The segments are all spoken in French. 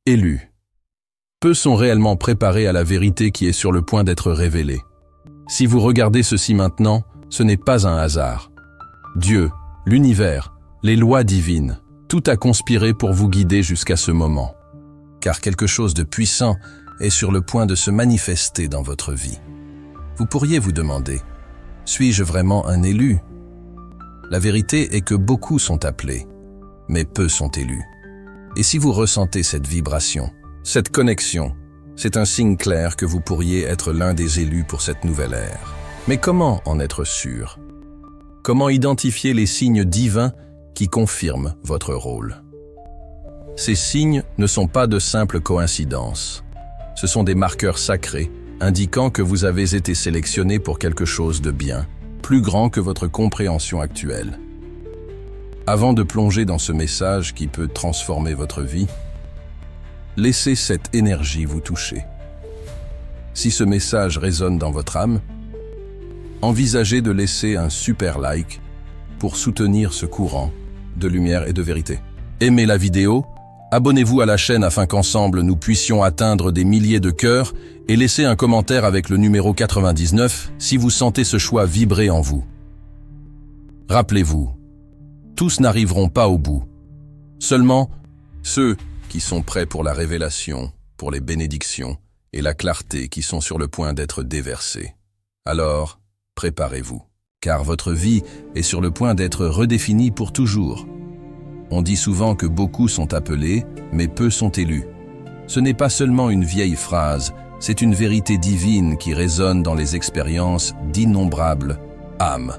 Élus. Peu sont réellement préparés à la vérité qui est sur le point d'être révélée. Si vous regardez ceci maintenant, ce n'est pas un hasard. Dieu, l'univers, les lois divines, tout a conspiré pour vous guider jusqu'à ce moment. Car quelque chose de puissant est sur le point de se manifester dans votre vie. Vous pourriez vous demander, suis-je vraiment un élu? La vérité est que beaucoup sont appelés, mais peu sont élus. Et si vous ressentez cette vibration, cette connexion, c'est un signe clair que vous pourriez être l'un des élus pour cette nouvelle ère. Mais comment en être sûr? Comment identifier les signes divins qui confirment votre rôle? Ces signes ne sont pas de simples coïncidences. Ce sont des marqueurs sacrés indiquant que vous avez été sélectionné pour quelque chose de bien, plus grand que votre compréhension actuelle. Avant de plonger dans ce message qui peut transformer votre vie, laissez cette énergie vous toucher. Si ce message résonne dans votre âme, envisagez de laisser un super like pour soutenir ce courant de lumière et de vérité. Aimez la vidéo, abonnez-vous à la chaîne afin qu'ensemble nous puissions atteindre des milliers de cœurs et laissez un commentaire avec le numéro 99 si vous sentez ce choix vibrer en vous. Rappelez-vous, tous n'arriveront pas au bout. Seulement, ceux qui sont prêts pour la révélation, pour les bénédictions et la clarté qui sont sur le point d'être déversées. Alors, préparez-vous, car votre vie est sur le point d'être redéfinie pour toujours. On dit souvent que beaucoup sont appelés, mais peu sont élus. Ce n'est pas seulement une vieille phrase, c'est une vérité divine qui résonne dans les expériences d'innombrables âmes.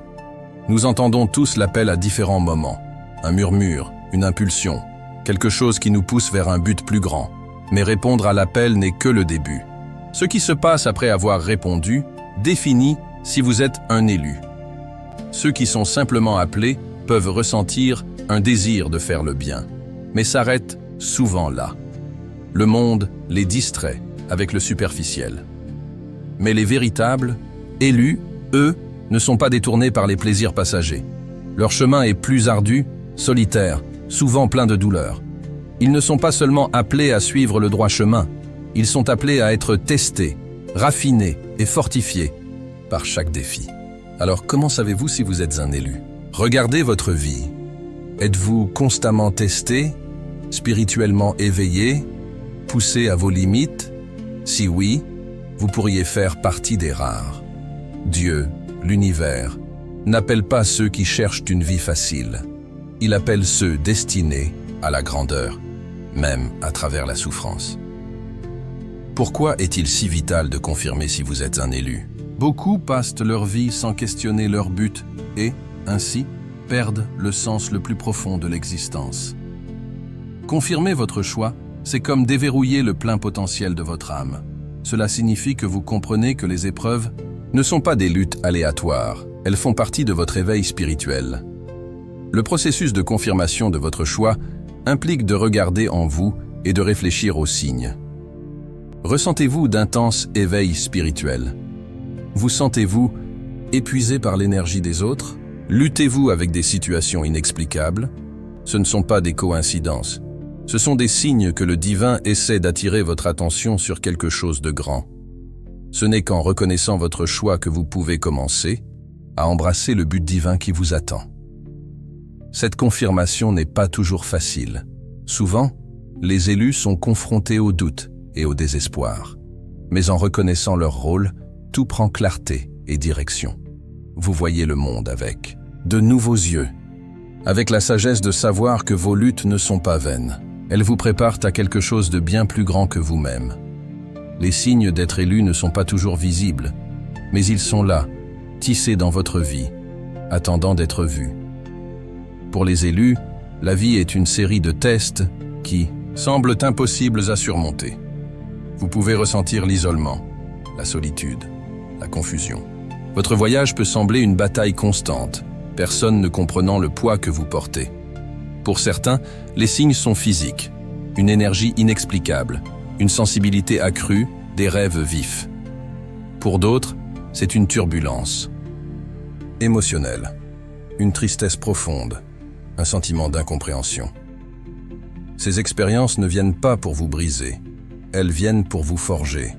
Nous entendons tous l'appel à différents moments. Un murmure, une impulsion, quelque chose qui nous pousse vers un but plus grand. Mais répondre à l'appel n'est que le début. Ce qui se passe après avoir répondu définit si vous êtes un élu. Ceux qui sont simplement appelés peuvent ressentir un désir de faire le bien, mais s'arrêtent souvent là. Le monde les distrait avec le superficiel. Mais les véritables, élus, eux, ne sont pas détournés par les plaisirs passagers. Leur chemin est plus ardu, solitaire, souvent plein de douleurs. Ils ne sont pas seulement appelés à suivre le droit chemin, ils sont appelés à être testés, raffinés et fortifiés par chaque défi. Alors comment savez-vous si vous êtes un élu? Regardez votre vie. Êtes-vous constamment testé, spirituellement éveillé, poussé à vos limites? Si oui, vous pourriez faire partie des rares. Dieu, l'univers, n'appelle pas ceux qui cherchent une vie facile. Il appelle ceux destinés à la grandeur, même à travers la souffrance. Pourquoi est-il si vital de confirmer si vous êtes un élu? Beaucoup passent leur vie sans questionner leur but et, ainsi, perdent le sens le plus profond de l'existence. Confirmer votre choix, c'est comme déverrouiller le plein potentiel de votre âme. Cela signifie que vous comprenez que les épreuves ne sont pas des luttes aléatoires, elles font partie de votre éveil spirituel. Le processus de confirmation de votre choix implique de regarder en vous et de réfléchir aux signes. Ressentez-vous d'intenses éveils spirituels? Vous sentez-vous épuisé par l'énergie des autres? Luttez-vous avec des situations inexplicables? Ce ne sont pas des coïncidences. Ce sont des signes que le divin essaie d'attirer votre attention sur quelque chose de grand. Ce n'est qu'en reconnaissant votre choix que vous pouvez commencer à embrasser le but divin qui vous attend. Cette confirmation n'est pas toujours facile. Souvent, les élus sont confrontés au doute et au désespoir. Mais en reconnaissant leur rôle, tout prend clarté et direction. Vous voyez le monde avec de nouveaux yeux, avec la sagesse de savoir que vos luttes ne sont pas vaines. Elles vous préparent à quelque chose de bien plus grand que vous-même. Les signes d'être élu ne sont pas toujours visibles, mais ils sont là, tissés dans votre vie, attendant d'être vus. Pour les élus, la vie est une série de tests qui semblent impossibles à surmonter. Vous pouvez ressentir l'isolement, la solitude, la confusion. Votre voyage peut sembler une bataille constante, personne ne comprenant le poids que vous portez. Pour certains, les signes sont physiques, une énergie inexplicable, une sensibilité accrue, des rêves vifs. Pour d'autres, c'est une turbulence émotionnelle, une tristesse profonde, un sentiment d'incompréhension. Ces expériences ne viennent pas pour vous briser, elles viennent pour vous forger.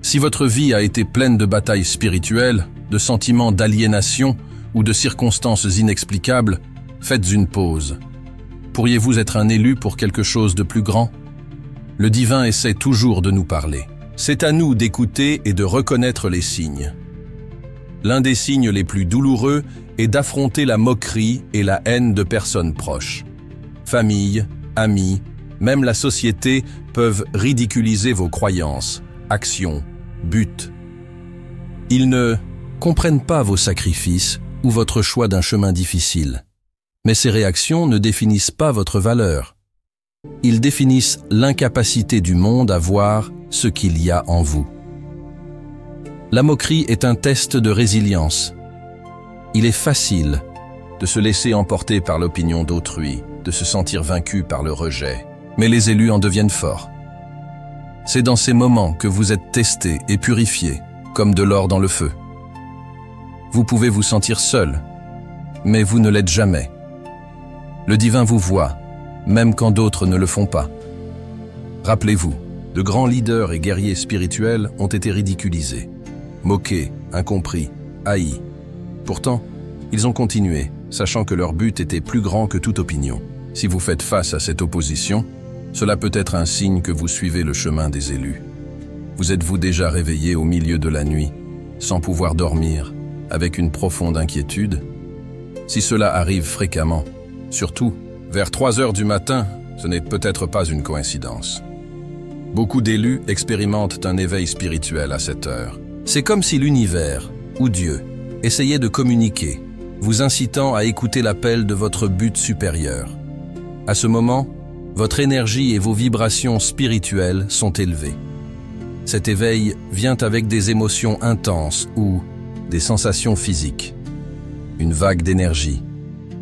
Si votre vie a été pleine de batailles spirituelles, de sentiments d'aliénation ou de circonstances inexplicables, faites une pause. Pourriez-vous être un élu pour quelque chose de plus grand? Le divin essaie toujours de nous parler. C'est à nous d'écouter et de reconnaître les signes. L'un des signes les plus douloureux est d'affronter la moquerie et la haine de personnes proches. Famille, amis, même la société peuvent ridiculiser vos croyances, actions, buts. Ils ne comprennent pas vos sacrifices ou votre choix d'un chemin difficile. Mais ces réactions ne définissent pas votre valeur. Ils définissent l'incapacité du monde à voir ce qu'il y a en vous. La moquerie est un test de résilience. Il est facile de se laisser emporter par l'opinion d'autrui, de se sentir vaincu par le rejet. Mais les élus en deviennent forts. C'est dans ces moments que vous êtes testés et purifiés, comme de l'or dans le feu. Vous pouvez vous sentir seul, mais vous ne l'êtes jamais. Le divin vous voit, même quand d'autres ne le font pas. Rappelez-vous, de grands leaders et guerriers spirituels ont été ridiculisés, moqués, incompris, haïs. Pourtant, ils ont continué, sachant que leur but était plus grand que toute opinion. Si vous faites face à cette opposition, cela peut être un signe que vous suivez le chemin des élus. Vous êtes-vous déjà réveillé au milieu de la nuit, sans pouvoir dormir, avec une profonde inquiétude? Si cela arrive fréquemment, surtout vers 3 heures du matin, ce n'est peut-être pas une coïncidence. Beaucoup d'élus expérimentent un éveil spirituel à cette heure. C'est comme si l'univers, ou Dieu, essayait de communiquer, vous incitant à écouter l'appel de votre but supérieur. À ce moment, votre énergie et vos vibrations spirituelles sont élevées. Cet éveil vient avec des émotions intenses ou des sensations physiques. Une vague d'énergie,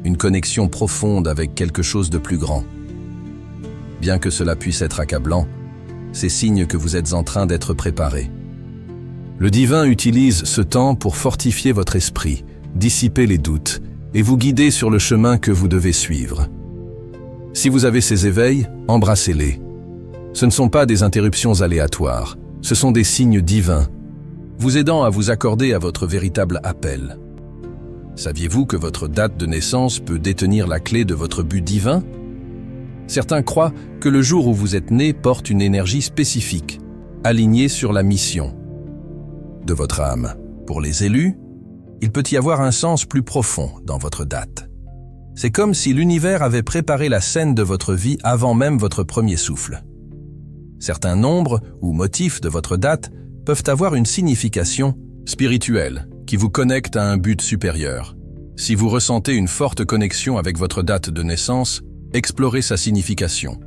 une connexion profonde avec quelque chose de plus grand. Bien que cela puisse être accablant, c'est signe que vous êtes en train d'être préparé. Le divin utilise ce temps pour fortifier votre esprit, dissiper les doutes et vous guider sur le chemin que vous devez suivre. Si vous avez ces éveils, embrassez-les. Ce ne sont pas des interruptions aléatoires, ce sont des signes divins, vous aidant à vous accorder à votre véritable appel. Saviez-vous que votre date de naissance peut détenir la clé de votre but divin? Certains croient que le jour où vous êtes né porte une énergie spécifique, alignée sur la mission de votre âme. Pour les élus, il peut y avoir un sens plus profond dans votre date. C'est comme si l'univers avait préparé la scène de votre vie avant même votre premier souffle. Certains nombres ou motifs de votre date peuvent avoir une signification spirituelle qui vous connecte à un but supérieur. Si vous ressentez une forte connexion avec votre date de naissance, explorez sa signification.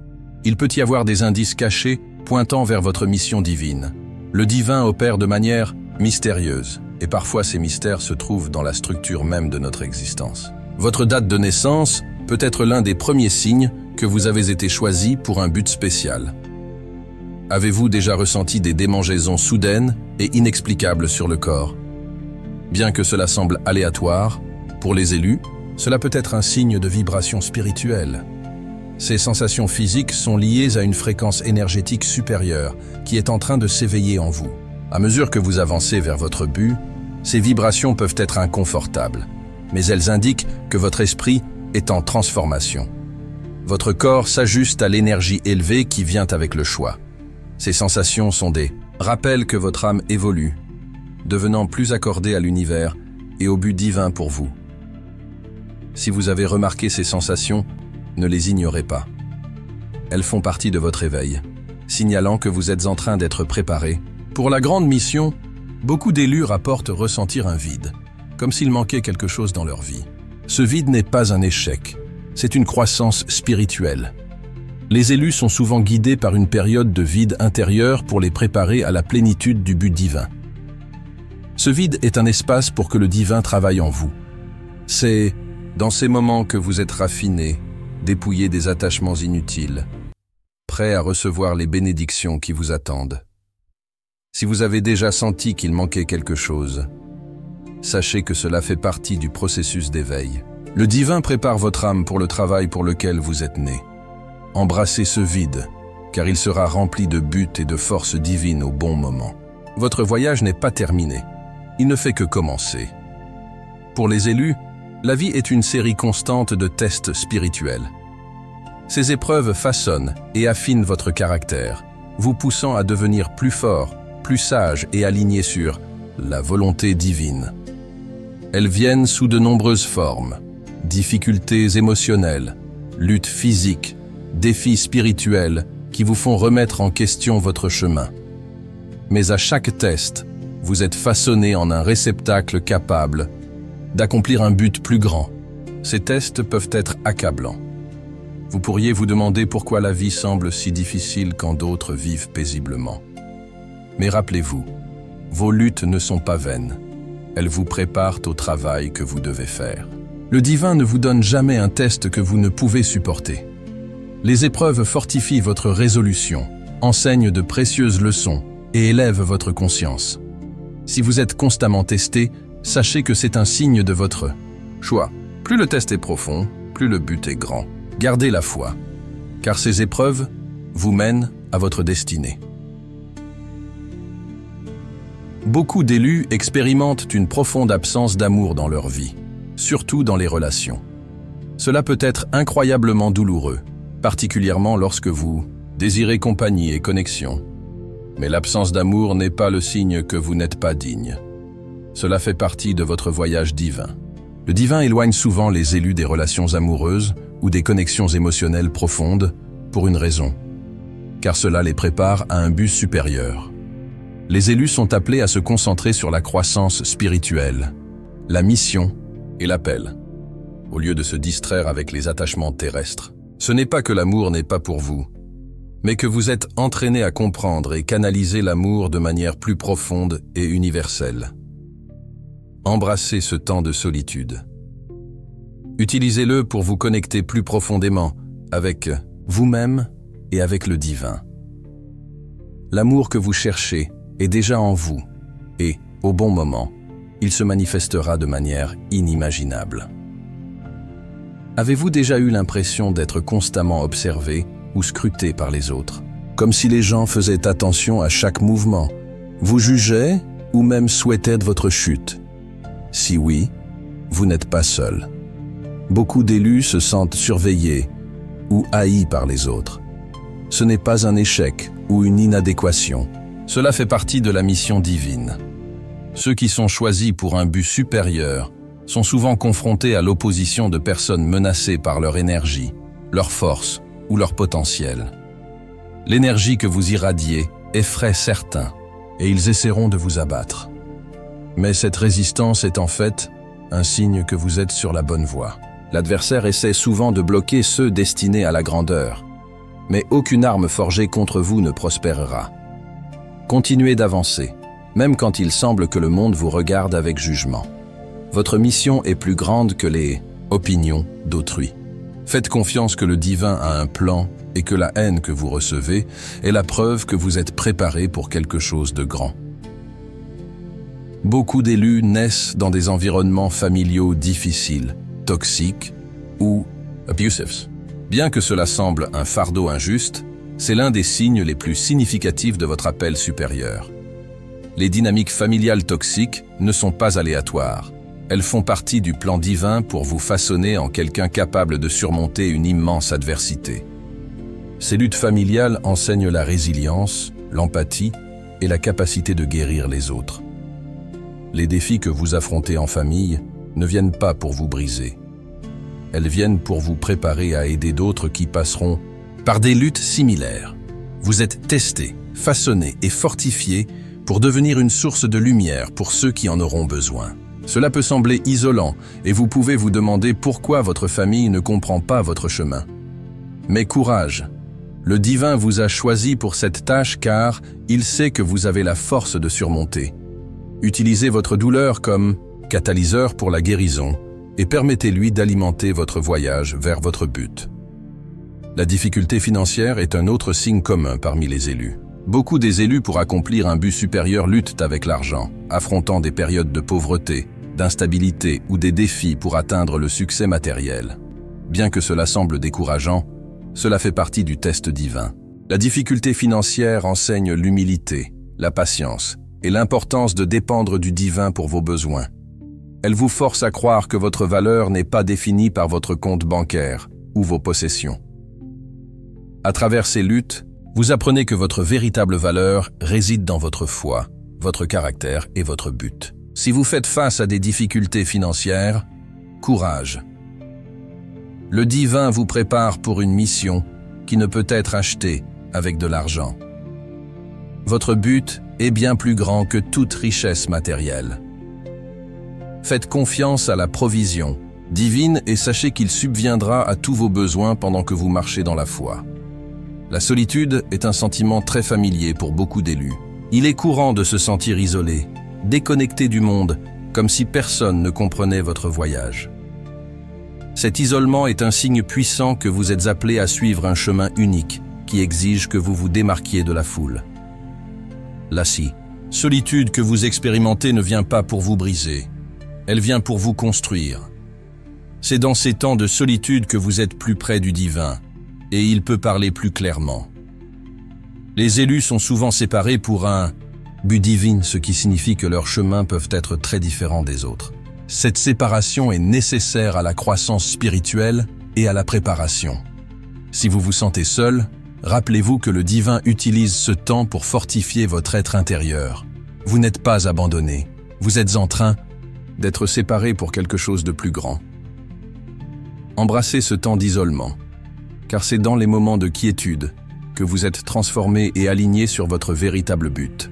Il peut y avoir des indices cachés pointant vers votre mission divine. Le divin opère de manière mystérieuse, et parfois ces mystères se trouvent dans la structure même de notre existence. Votre date de naissance peut être l'un des premiers signes que vous avez été choisi pour un but spécial. Avez-vous déjà ressenti des démangeaisons soudaines et inexplicables sur le corps? Bien que cela semble aléatoire, pour les élus, cela peut être un signe de vibration spirituelle. Ces sensations physiques sont liées à une fréquence énergétique supérieure qui est en train de s'éveiller en vous. À mesure que vous avancez vers votre but, ces vibrations peuvent être inconfortables, mais elles indiquent que votre esprit est en transformation. Votre corps s'ajuste à l'énergie élevée qui vient avec le choix. Ces sensations sont des rappels que votre âme évolue, devenant plus accordée à l'univers et au but divin pour vous. Si vous avez remarqué ces sensations, ne les ignorez pas. Elles font partie de votre éveil, signalant que vous êtes en train d'être préparé. Pour la grande mission, beaucoup d'élus rapportent ressentir un vide, comme s'il manquait quelque chose dans leur vie. Ce vide n'est pas un échec, c'est une croissance spirituelle. Les élus sont souvent guidés par une période de vide intérieur pour les préparer à la plénitude du but divin. Ce vide est un espace pour que le divin travaille en vous. C'est dans ces moments que vous êtes raffiné, dépouillé des attachements inutiles, prêt à recevoir les bénédictions qui vous attendent. Si vous avez déjà senti qu'il manquait quelque chose, sachez que cela fait partie du processus d'éveil. Le divin prépare votre âme pour le travail pour lequel vous êtes né. Embrassez ce vide, car il sera rempli de buts et de forces divines au bon moment. Votre voyage n'est pas terminé. Il ne fait que commencer. Pour les élus, la vie est une série constante de tests spirituels. Ces épreuves façonnent et affinent votre caractère, vous poussant à devenir plus fort, plus sage et aligné sur la volonté divine. Elles viennent sous de nombreuses formes: difficultés émotionnelles, luttes physiques, défis spirituels qui vous font remettre en question votre chemin. Mais à chaque test, vous êtes façonné en un réceptacle capable d'accomplir un but plus grand. Ces tests peuvent être accablants. Vous pourriez vous demander pourquoi la vie semble si difficile quand d'autres vivent paisiblement. Mais rappelez-vous, vos luttes ne sont pas vaines. Elles vous préparent au travail que vous devez faire. Le divin ne vous donne jamais un test que vous ne pouvez supporter. Les épreuves fortifient votre résolution, enseignent de précieuses leçons et élèvent votre conscience. Si vous êtes constamment testé, sachez que c'est un signe de votre choix. Plus le test est profond, plus le but est grand. Gardez la foi, car ces épreuves vous mènent à votre destinée. Beaucoup d'élus expérimentent une profonde absence d'amour dans leur vie, surtout dans les relations. Cela peut être incroyablement douloureux, particulièrement lorsque vous désirez compagnie et connexion. Mais l'absence d'amour n'est pas le signe que vous n'êtes pas digne. Cela fait partie de votre voyage divin. Le divin éloigne souvent les élus des relations amoureuses ou des connexions émotionnelles profondes pour une raison, car cela les prépare à un but supérieur. Les élus sont appelés à se concentrer sur la croissance spirituelle, la mission et l'appel, au lieu de se distraire avec les attachements terrestres. Ce n'est pas que l'amour n'est pas pour vous, mais que vous êtes entraîné à comprendre et canaliser l'amour de manière plus profonde et universelle. Embrassez ce temps de solitude. Utilisez-le pour vous connecter plus profondément avec vous-même et avec le divin. L'amour que vous cherchez est déjà en vous et, au bon moment, il se manifestera de manière inimaginable. Avez-vous déjà eu l'impression d'être constamment observé ou scruté par les autres, comme si les gens faisaient attention à chaque mouvement, vous jugeaient ou même souhaitaient votre chute? Si oui, vous n'êtes pas seul. Beaucoup d'élus se sentent surveillés ou haïs par les autres. Ce n'est pas un échec ou une inadéquation. Cela fait partie de la mission divine. Ceux qui sont choisis pour un but supérieur sont souvent confrontés à l'opposition de personnes menacées par leur énergie, leur force ou leur potentiel. L'énergie que vous irradiez effraie certains et ils essaieront de vous abattre. Mais cette résistance est en fait un signe que vous êtes sur la bonne voie. L'adversaire essaie souvent de bloquer ceux destinés à la grandeur, mais aucune arme forgée contre vous ne prospérera. Continuez d'avancer, même quand il semble que le monde vous regarde avec jugement. Votre mission est plus grande que les opinions d'autrui. Faites confiance que le divin a un plan et que la haine que vous recevez est la preuve que vous êtes préparé pour quelque chose de grand. Beaucoup d'élus naissent dans des environnements familiaux difficiles, toxiques ou abusives. Bien que cela semble un fardeau injuste, c'est l'un des signes les plus significatifs de votre appel supérieur. Les dynamiques familiales toxiques ne sont pas aléatoires. Elles font partie du plan divin pour vous façonner en quelqu'un capable de surmonter une immense adversité. Ces luttes familiales enseignent la résilience, l'empathie et la capacité de guérir les autres. Les défis que vous affrontez en famille ne viennent pas pour vous briser. Elles viennent pour vous préparer à aider d'autres qui passeront par des luttes similaires. Vous êtes testé, façonné et fortifié pour devenir une source de lumière pour ceux qui en auront besoin. Cela peut sembler isolant et vous pouvez vous demander pourquoi votre famille ne comprend pas votre chemin. Mais courage, le divin vous a choisi pour cette tâche car il sait que vous avez la force de surmonter. Utilisez votre douleur comme catalyseur pour la guérison et permettez-lui d'alimenter votre voyage vers votre but. La difficulté financière est un autre signe commun parmi les élus. Beaucoup des élus pour accomplir un but supérieur luttent avec l'argent, affrontant des périodes de pauvreté, d'instabilité ou des défis pour atteindre le succès matériel. Bien que cela semble décourageant, Cela fait partie du test divin. La difficulté financière enseigne l'humilité, la patience et l'importance de dépendre du divin pour vos besoins. Elle vous force à croire que votre valeur n'est pas définie par votre compte bancaire ou vos possessions. À travers ces luttes, vous apprenez que votre véritable valeur réside dans votre foi, votre caractère et votre but. Si vous faites face à des difficultés financières, courage. Le divin vous prépare pour une mission qui ne peut être achetée avec de l'argent. Votre but est bien plus grand que toute richesse matérielle. Faites confiance à la provision divine et sachez qu'il subviendra à tous vos besoins pendant que vous marchez dans la foi. La solitude est un sentiment très familier pour beaucoup d'élus. Il est courant de se sentir isolé, déconnecté du monde, comme si personne ne comprenait votre voyage. Cet isolement est un signe puissant que vous êtes appelé à suivre un chemin unique qui exige que vous vous démarquiez de la foule. La solitude que vous expérimentez ne vient pas pour vous briser, elle vient pour vous construire. C'est dans ces temps de solitude que vous êtes plus près du divin, et il peut parler plus clairement. Les élus sont souvent séparés pour un but divin, ce qui signifie que leurs chemins peuvent être très différents des autres. Cette séparation est nécessaire à la croissance spirituelle et à la préparation. Si vous vous sentez seul, rappelez-vous que le divin utilise ce temps pour fortifier votre être intérieur. Vous n'êtes pas abandonné, vous êtes en train d'être séparé pour quelque chose de plus grand. Embrassez ce temps d'isolement, car c'est dans les moments de quiétude que vous êtes transformé et aligné sur votre véritable but.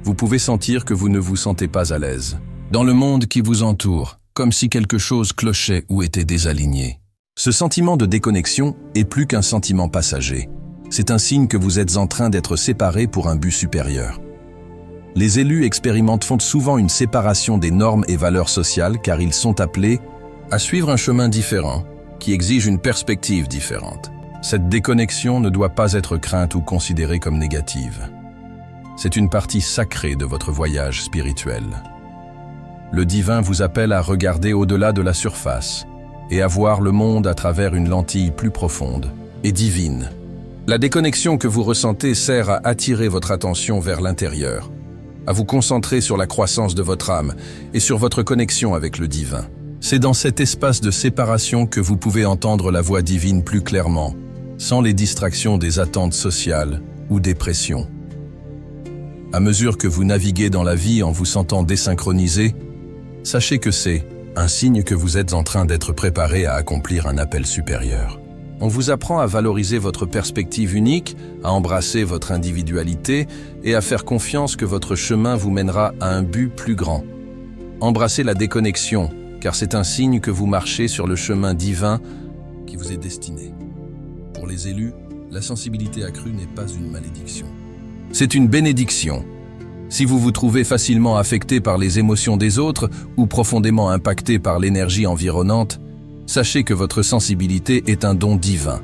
Vous pouvez sentir que vous ne vous sentez pas à l'aise dans le monde qui vous entoure, comme si quelque chose clochait ou était désaligné. Ce sentiment de déconnexion est plus qu'un sentiment passager. C'est un signe que vous êtes en train d'être séparés pour un but supérieur. Les élus expérimentent souvent une séparation des normes et valeurs sociales car ils sont appelés à suivre un chemin différent qui exige une perspective différente. Cette déconnexion ne doit pas être crainte ou considérée comme négative. C'est une partie sacrée de votre voyage spirituel. Le divin vous appelle à regarder au-delà de la surface et à voir le monde à travers une lentille plus profonde et divine. La déconnexion que vous ressentez sert à attirer votre attention vers l'intérieur, à vous concentrer sur la croissance de votre âme et sur votre connexion avec le divin. C'est dans cet espace de séparation que vous pouvez entendre la voix divine plus clairement, sans les distractions des attentes sociales ou des pressions. À mesure que vous naviguez dans la vie en vous sentant désynchronisé, sachez que c'est un signe que vous êtes en train d'être préparé à accomplir un appel supérieur. On vous apprend à valoriser votre perspective unique, à embrasser votre individualité et à faire confiance que votre chemin vous mènera à un but plus grand. Embrassez la déconnexion, car c'est un signe que vous marchez sur le chemin divin qui vous est destiné. Pour les élus, la sensibilité accrue n'est pas une malédiction. C'est une bénédiction. Si vous vous trouvez facilement affecté par les émotions des autres ou profondément impacté par l'énergie environnante, sachez que votre sensibilité est un don divin.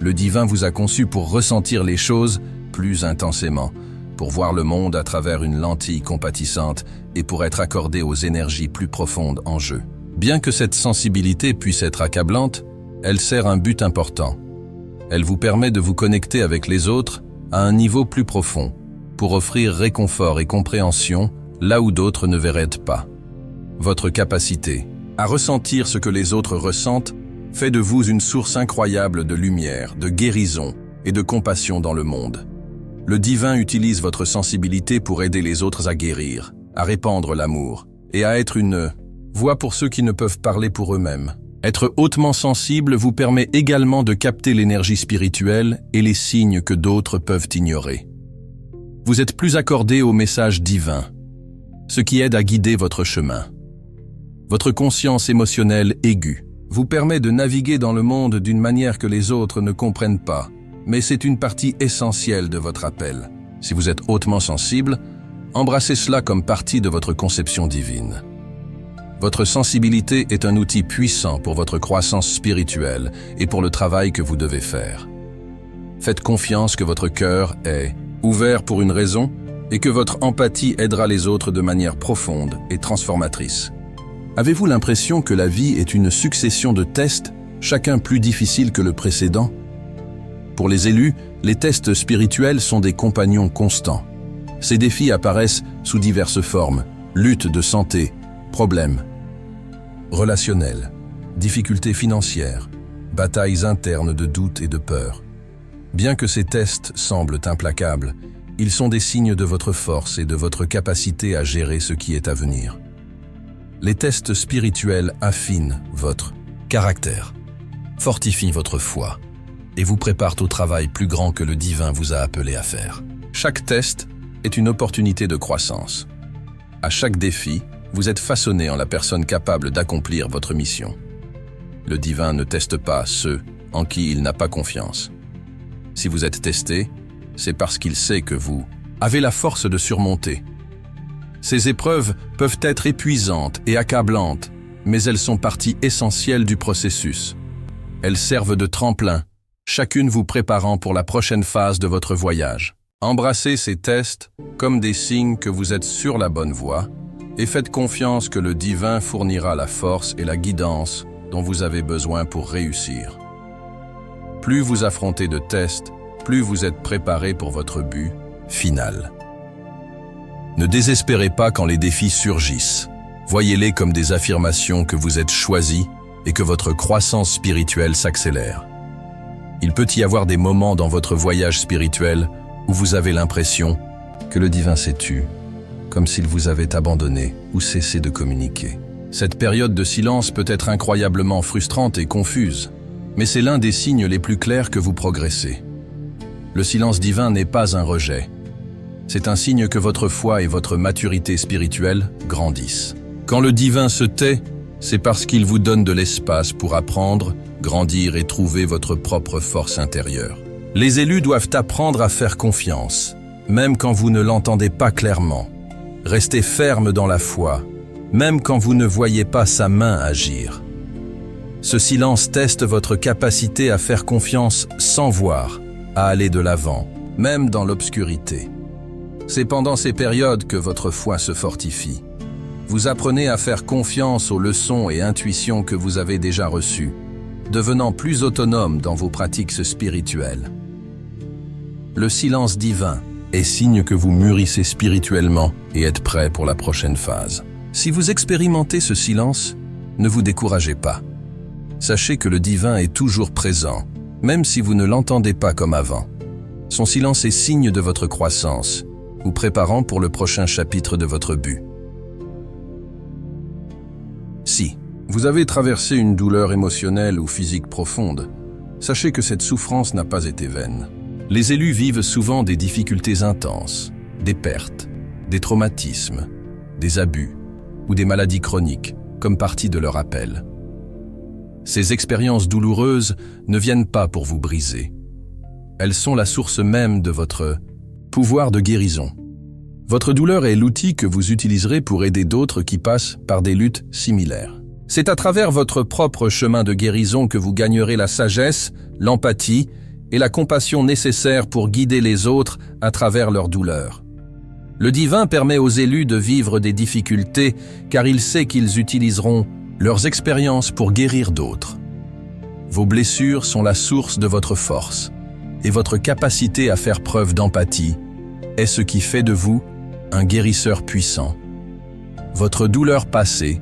Le divin vous a conçu pour ressentir les choses plus intensément, pour voir le monde à travers une lentille compatissante et pour être accordé aux énergies plus profondes en jeu. Bien que cette sensibilité puisse être accablante, elle sert un but important. Elle vous permet de vous connecter avec les autres à un niveau plus profond, pour offrir réconfort et compréhension là où d'autres ne verraient pas. Votre capacité à ressentir ce que les autres ressentent fait de vous une source incroyable de lumière, de guérison et de compassion dans le monde. Le divin utilise votre sensibilité pour aider les autres à guérir, à répandre l'amour et à être une voix pour ceux qui ne peuvent parler pour eux-mêmes. Être hautement sensible vous permet également de capter l'énergie spirituelle et les signes que d'autres peuvent ignorer. Vous êtes plus accordé au message divin, ce qui aide à guider votre chemin. Votre conscience émotionnelle aiguë vous permet de naviguer dans le monde d'une manière que les autres ne comprennent pas, mais c'est une partie essentielle de votre appel. Si vous êtes hautement sensible, embrassez cela comme partie de votre conception divine. Votre sensibilité est un outil puissant pour votre croissance spirituelle et pour le travail que vous devez faire. Faites confiance que votre cœur est ouvert pour une raison et que votre empathie aidera les autres de manière profonde et transformatrice. Avez-vous l'impression que la vie est une succession de tests chacun plus difficile que le précédent. Pour les élus, les tests spirituels sont des compagnons constants. Ces défis apparaissent sous diverses formes: lutte de santé, problèmes relationnels, difficultés financières, batailles internes de doute et de peur. Bien que ces tests semblent implacables, ils sont des signes de votre force et de votre capacité à gérer ce qui est à venir. Les tests spirituels affinent votre caractère, fortifient votre foi et vous préparent au travail plus grand que le divin vous a appelé à faire. Chaque test est une opportunité de croissance. À chaque défi, vous êtes façonné en la personne capable d'accomplir votre mission. Le divin ne teste pas ceux en qui il n'a pas confiance. Si vous êtes testé, c'est parce qu'il sait que vous avez la force de surmonter. Ces épreuves peuvent être épuisantes et accablantes, mais elles sont partie essentielle du processus. Elles servent de tremplin, chacune vous préparant pour la prochaine phase de votre voyage. Embrassez ces tests comme des signes que vous êtes sur la bonne voie et faites confiance que le divin fournira la force et la guidance dont vous avez besoin pour réussir. Plus vous affrontez de tests, plus vous êtes préparé pour votre but final. Ne désespérez pas quand les défis surgissent. Voyez-les comme des affirmations que vous êtes choisis et que votre croissance spirituelle s'accélère. Il peut y avoir des moments dans votre voyage spirituel où vous avez l'impression que le divin s'est tu, comme s'il vous avait abandonné ou cessé de communiquer. Cette période de silence peut être incroyablement frustrante et confuse, mais c'est l'un des signes les plus clairs que vous progressez. Le silence divin n'est pas un rejet. C'est un signe que votre foi et votre maturité spirituelle grandissent. Quand le divin se tait, c'est parce qu'il vous donne de l'espace pour apprendre, grandir et trouver votre propre force intérieure. Les élus doivent apprendre à faire confiance, même quand vous ne l'entendez pas clairement. Restez ferme dans la foi, même quand vous ne voyez pas sa main agir. Ce silence teste votre capacité à faire confiance sans voir, à aller de l'avant, même dans l'obscurité. C'est pendant ces périodes que votre foi se fortifie. Vous apprenez à faire confiance aux leçons et intuitions que vous avez déjà reçues, devenant plus autonome dans vos pratiques spirituelles. Le silence divin est signe que vous mûrissez spirituellement et êtes prêt pour la prochaine phase. Si vous expérimentez ce silence, ne vous découragez pas. Sachez que le divin est toujours présent, même si vous ne l'entendez pas comme avant. Son silence est signe de votre croissance, vous préparant pour le prochain chapitre de votre but. Si vous avez traversé une douleur émotionnelle ou physique profonde, sachez que cette souffrance n'a pas été vaine. Les élus vivent souvent des difficultés intenses, des pertes, des traumatismes, des abus ou des maladies chroniques comme partie de leur appel. Ces expériences douloureuses ne viennent pas pour vous briser. Elles sont la source même de votre pouvoir de guérison. Votre douleur est l'outil que vous utiliserez pour aider d'autres qui passent par des luttes similaires. C'est à travers votre propre chemin de guérison que vous gagnerez la sagesse, l'empathie et la compassion nécessaires pour guider les autres à travers leur douleur. Le divin permet aux élus de vivre des difficultés car il sait qu'ils utiliseront leurs expériences pour guérir d'autres. Vos blessures sont la source de votre force et votre capacité à faire preuve d'empathie est ce qui fait de vous un guérisseur puissant. Votre douleur passée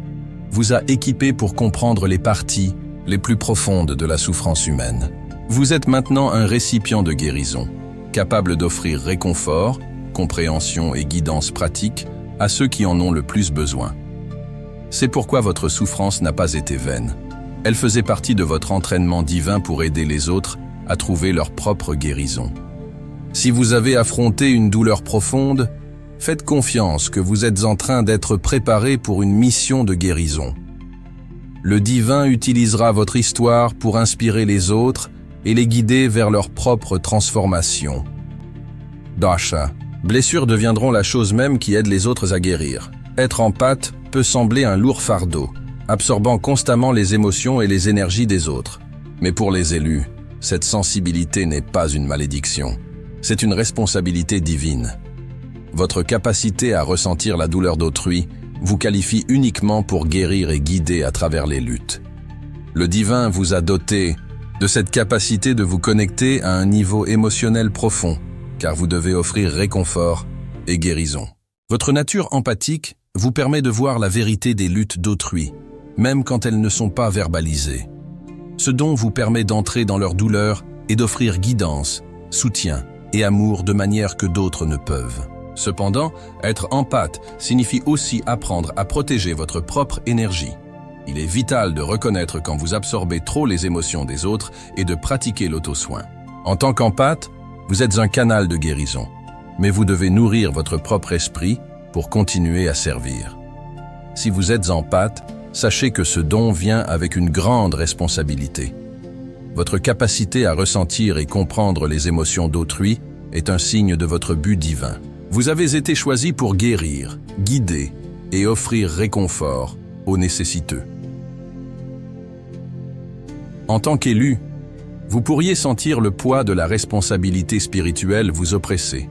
vous a équipé pour comprendre les parties les plus profondes de la souffrance humaine. Vous êtes maintenant un récipient de guérison, capable d'offrir réconfort, compréhension et guidance pratique à ceux qui en ont le plus besoin. C'est pourquoi votre souffrance n'a pas été vaine. Elle faisait partie de votre entraînement divin pour aider les autres à trouver leur propre guérison. Si vous avez affronté une douleur profonde, faites confiance que vous êtes en train d'être préparé pour une mission de guérison. Le divin utilisera votre histoire pour inspirer les autres et les guider vers leur propre transformation. Dasha, blessures deviendront la chose même qui aide les autres à guérir. Être en pâte peut sembler un lourd fardeau, absorbant constamment les émotions et les énergies des autres. Mais pour les élus, cette sensibilité n'est pas une malédiction. C'est une responsabilité divine. Votre capacité à ressentir la douleur d'autrui vous qualifie uniquement pour guérir et guider à travers les luttes. Le divin vous a doté de cette capacité de vous connecter à un niveau émotionnel profond, car vous devez offrir réconfort et guérison. Votre nature empathique vous permet de voir la vérité des luttes d'autrui, même quand elles ne sont pas verbalisées. Ce don vous permet d'entrer dans leur douleur et d'offrir guidance, soutien et amour de manière que d'autres ne peuvent. Cependant, être empathe signifie aussi apprendre à protéger votre propre énergie. Il est vital de reconnaître quand vous absorbez trop les émotions des autres et de pratiquer l'auto-soin. En tant qu'empathe, vous êtes un canal de guérison, mais vous devez nourrir votre propre esprit pour continuer à servir. Si vous êtes empathe, sachez que ce don vient avec une grande responsabilité. Votre capacité à ressentir et comprendre les émotions d'autrui est un signe de votre but divin. Vous avez été choisi pour guérir, guider et offrir réconfort aux nécessiteux. En tant qu'élu, vous pourriez sentir le poids de la responsabilité spirituelle vous oppresser.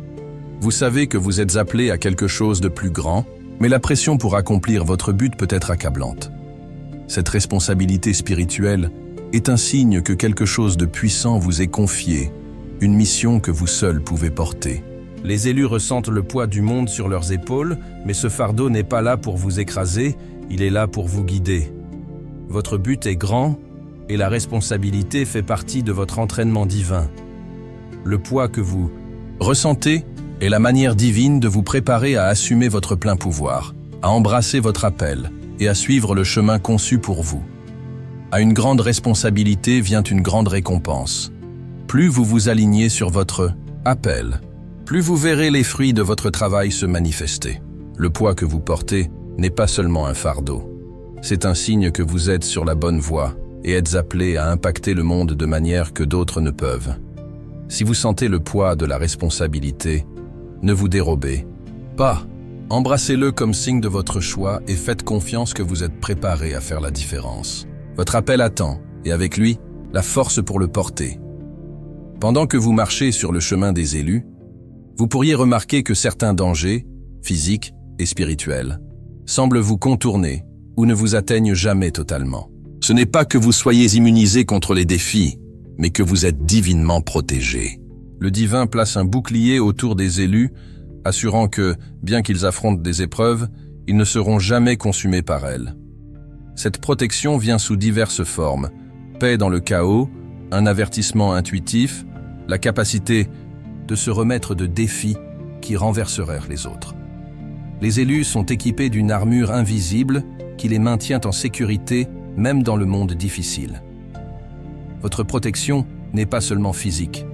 Vous savez que vous êtes appelé à quelque chose de plus grand, mais la pression pour accomplir votre but peut être accablante. Cette responsabilité spirituelle est un signe que quelque chose de puissant vous est confié, une mission que vous seul pouvez porter. Les élus ressentent le poids du monde sur leurs épaules, mais ce fardeau n'est pas là pour vous écraser, il est là pour vous guider. Votre but est grand, et la responsabilité fait partie de votre entraînement divin. Le poids que vous ressentez est la manière divine de vous préparer à assumer votre plein pouvoir, à embrasser votre appel et à suivre le chemin conçu pour vous. À une grande responsabilité vient une grande récompense. Plus vous vous alignez sur votre appel, plus vous verrez les fruits de votre travail se manifester. Le poids que vous portez n'est pas seulement un fardeau. C'est un signe que vous êtes sur la bonne voie et êtes appelé à impacter le monde de manière que d'autres ne peuvent. Si vous sentez le poids de la responsabilité, ne vous dérobez pas. Embrassez-le comme signe de votre choix et faites confiance que vous êtes préparé à faire la différence. Votre appel attend, et avec lui, la force pour le porter. Pendant que vous marchez sur le chemin des élus, vous pourriez remarquer que certains dangers, physiques et spirituels, semblent vous contourner ou ne vous atteignent jamais totalement. Ce n'est pas que vous soyez immunisé contre les défis, mais que vous êtes divinement protégé. Le divin place un bouclier autour des élus, assurant que, bien qu'ils affrontent des épreuves, ils ne seront jamais consumés par elles. Cette protection vient sous diverses formes: paix dans le chaos, un avertissement intuitif, la capacité de se remettre de défis qui renverseraient les autres. Les élus sont équipés d'une armure invisible qui les maintient en sécurité même dans le monde difficile. Votre protection n'est pas seulement physique,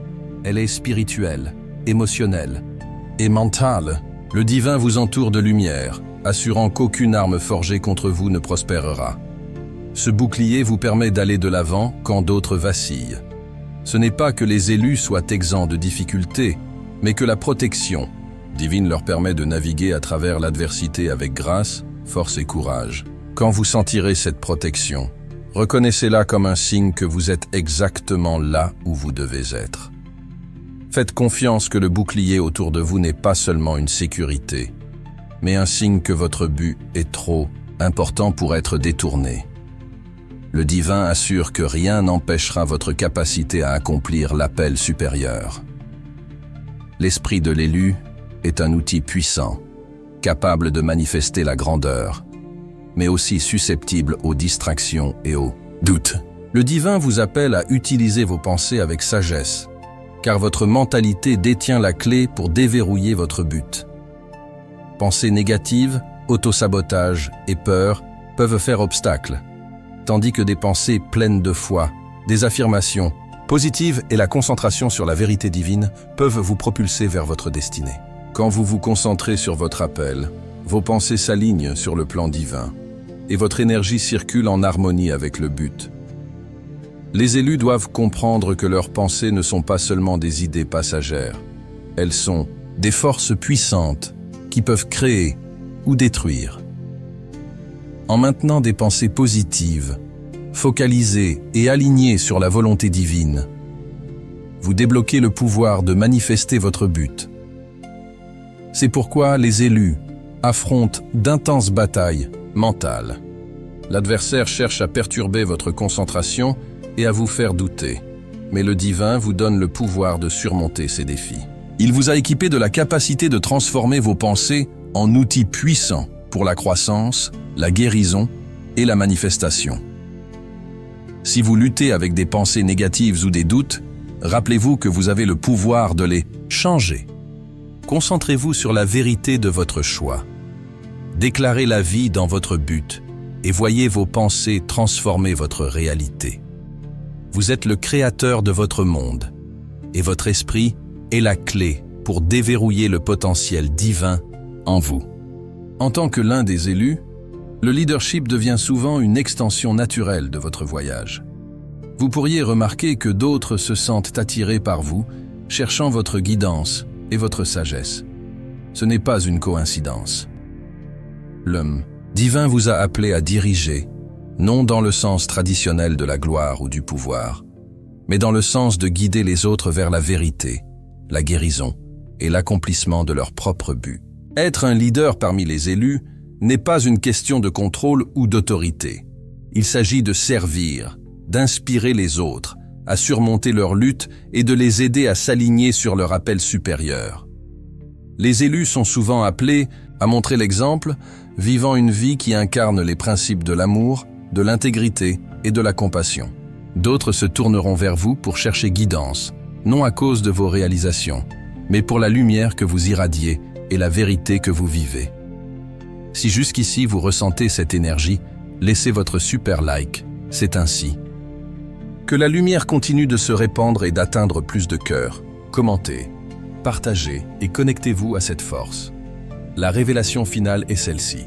elle est spirituelle, émotionnelle et mentale. Le divin vous entoure de lumière, assurant qu'aucune arme forgée contre vous ne prospérera. Ce bouclier vous permet d'aller de l'avant quand d'autres vacillent. Ce n'est pas que les élus soient exempts de difficultés, mais que la protection divine leur permet de naviguer à travers l'adversité avec grâce, force et courage. Quand vous sentirez cette protection, reconnaissez-la comme un signe que vous êtes exactement là où vous devez être. Faites confiance que le bouclier autour de vous n'est pas seulement une sécurité, mais un signe que votre but est trop important pour être détourné. Le divin assure que rien n'empêchera votre capacité à accomplir l'appel supérieur. L'esprit de l'élu est un outil puissant, capable de manifester la grandeur, mais aussi susceptible aux distractions et aux doutes. Le divin vous appelle à utiliser vos pensées avec sagesse, car votre mentalité détient la clé pour déverrouiller votre but. Pensées négatives, autosabotage et peur peuvent faire obstacle, tandis que des pensées pleines de foi, des affirmations positives et la concentration sur la vérité divine peuvent vous propulser vers votre destinée. Quand vous vous concentrez sur votre appel, vos pensées s'alignent sur le plan divin et votre énergie circule en harmonie avec le but. Les élus doivent comprendre que leurs pensées ne sont pas seulement des idées passagères. Elles sont des forces puissantes qui peuvent créer ou détruire. En maintenant des pensées positives, focalisées et alignées sur la volonté divine, vous débloquez le pouvoir de manifester votre but. C'est pourquoi les élus affrontent d'intenses batailles mentales. L'adversaire cherche à perturber votre concentration et à vous faire douter. Mais le divin vous donne le pouvoir de surmonter ces défis. Il vous a équipé de la capacité de transformer vos pensées en outils puissants pour la croissance, la guérison et la manifestation. Si vous luttez avec des pensées négatives ou des doutes, rappelez-vous que vous avez le pouvoir de les changer. Concentrez-vous sur la vérité de votre choix. Déclarez la vie dans votre but et voyez vos pensées transformer votre réalité. Vous êtes le créateur de votre monde et votre esprit est la clé pour déverrouiller le potentiel divin en vous. En tant que l'un des élus, le leadership devient souvent une extension naturelle de votre voyage. Vous pourriez remarquer que d'autres se sentent attirés par vous, cherchant votre guidance et votre sagesse. Ce n'est pas une coïncidence. L'homme divin vous a appelé à diriger, non dans le sens traditionnel de la gloire ou du pouvoir, mais dans le sens de guider les autres vers la vérité, la guérison et l'accomplissement de leur propre but. Être un leader parmi les élus n'est pas une question de contrôle ou d'autorité. Il s'agit de servir, d'inspirer les autres, à surmonter leurs luttes et de les aider à s'aligner sur leur appel supérieur. Les élus sont souvent appelés à montrer l'exemple, vivant une vie qui incarne les principes de l'amour, de l'intégrité et de la compassion. D'autres se tourneront vers vous pour chercher guidance, non à cause de vos réalisations, mais pour la lumière que vous irradiez et la vérité que vous vivez. Si jusqu'ici vous ressentez cette énergie, laissez votre super like, c'est ainsi. Que la lumière continue de se répandre et d'atteindre plus de cœurs. Commentez, partagez et connectez-vous à cette force. La révélation finale est celle-ci.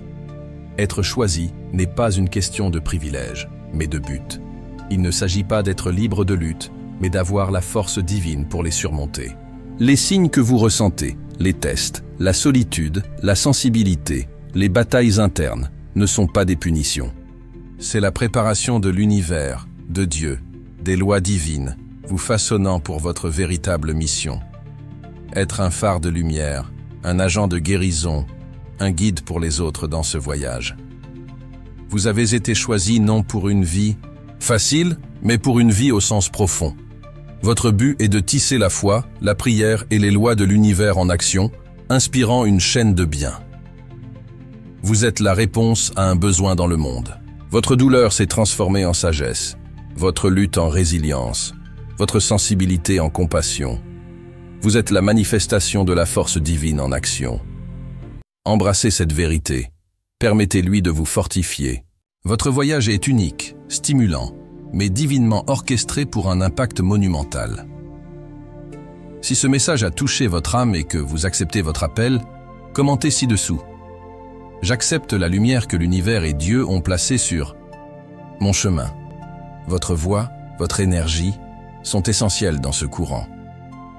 Être choisi n'est pas une question de privilège, mais de but. Il ne s'agit pas d'être libre de lutte, mais d'avoir la force divine pour les surmonter. Les signes que vous ressentez, les tests, la solitude, la sensibilité, les batailles internes, ne sont pas des punitions. C'est la préparation de l'univers, de Dieu, des lois divines, vous façonnant pour votre véritable mission. Être un phare de lumière, un agent de guérison, un guide pour les autres dans ce voyage. Vous avez été choisi non pour une vie facile, mais pour une vie au sens profond. Votre but est de tisser la foi, la prière et les lois de l'univers en action, inspirant une chaîne de bien. Vous êtes la réponse à un besoin dans le monde. Votre douleur s'est transformée en sagesse, votre lutte en résilience, votre sensibilité en compassion. Vous êtes la manifestation de la force divine en action. Embrassez cette vérité. Permettez-lui de vous fortifier. Votre voyage est unique, stimulant, mais divinement orchestré pour un impact monumental. Si ce message a touché votre âme et que vous acceptez votre appel, commentez ci-dessous. J'accepte la lumière que l'univers et Dieu ont placée sur mon chemin. Votre voix, votre énergie sont essentielles dans ce courant.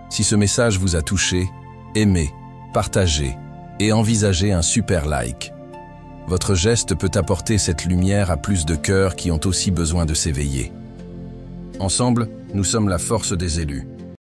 Si ce message vous a touché, aimez, partagez et envisagez un super like. Votre geste peut apporter cette lumière à plus de cœurs qui ont aussi besoin de s'éveiller. Ensemble, nous sommes la force des élus.